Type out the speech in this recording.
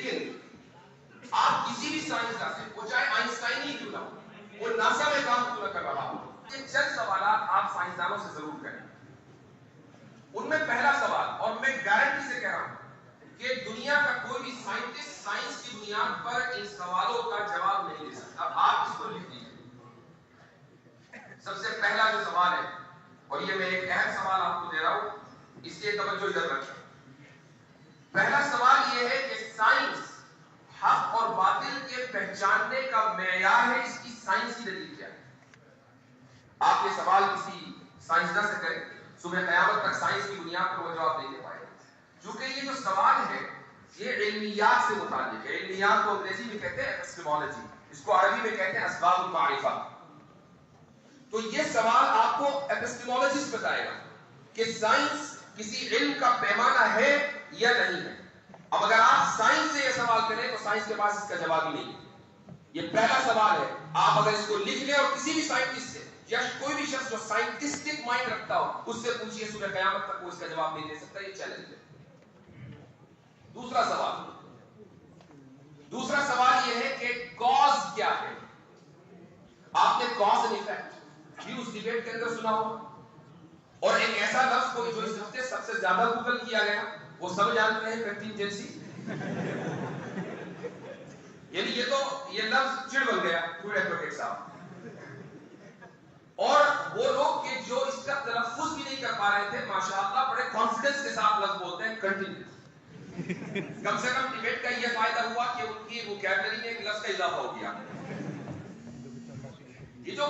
لیکن آپ کسی بھی سائنسداں سے، وہ چاہے آئنسٹائن ہی کیوں نہ ہو، وہ ناسا میں کام کیوں نہ کر رہا ہو، یہ چند سوالات آپ سائنسدانوں سے ضرور کریں۔ ان میں پہلا سوال، اور میں گارنٹی سے کہہ رہا ہوں کہ دنیا کا کوئی بھی سائنٹسٹ سائنس کی بنیاد پر ان سوالوں کا جواب نہیں دے سکتا۔ آپ اس کو لکھ لیجیے۔ سب سے پہلا جو سوال ہے، اور یہ میں ایک اہم سوال آپ کو دے رہا ہوں، اس کی توجہ ادھر رکھیں۔ پہلا سوال یہ ہے کہ سائنس حق اور باطل کے پہچاننے کا معیار ہے، اس کی سائنسی دلیل کیا ہے؟ آپ یہ سوال کسی سائنسداں سے کریں، صبح قیامت تک سائنس کی بنیاد پر وہ جواب نہیں دے پائے گا، کیونکہ یہ جو سوال ہے یہ علمیات سے متعلق ہے۔ علمیات کو انگریزی میں کہتے ہیں ایپسٹیمولوجی، اس کو عربی میں کہتے ہیں اسباب المعرفہ۔ تو یہ سوال آپ کو ایپسٹیمولوجسٹ بتائے گا کہ سائنس کسی علم کا پیمانہ ہے یا نہیں ہے۔ اب اگر آپ سائنس سے یہ سوال کریں تو سائنس کے پاس اس کا جواب ہی نہیں ہے۔ یہ پہلا سوال ہے، آپ اگر اس کو لکھ لیں اور کسی بھی سائنٹسٹ سے یا کوئی بھی شخص جو سائنٹسٹک مائنڈ رکھتا ہو اس سے پوچھئے، صبح قیامت تک وہ اس کا جواب نہیں دے سکتا، یہ چیلنج ہے۔ دوسرا سوال یہ ہے کہ کاز کیا ہے؟ آپ نے کاز اینڈ ایفیکٹ بھی اس ڈیبیٹ کے اندر سنا ہوگا، اور ایک ایسا لفظ کوئی جو اس ہفتے سب سے زیادہ گوگل کیا گیا، وہ سب جانتے ہیں، کنٹینجنسی۔ یعنی یہ لفظ چڑ بن گیا فوڈ ایڈوکیٹ صاحب، اور وہ لوگ کہ جو اس کا تلفظ بھی نہیں کر پا رہے تھے، ماشاءاللہ بڑے کانفیڈنس کے ساتھ لفظ بولتے ہیں کنٹینجنسی۔ کم سے کم ڈیبیٹ کا یہ فائدہ ہوا کہ ان کی ووکیبلری میں ایک لفظ کا اضافہ ہو گیا۔ یہ جو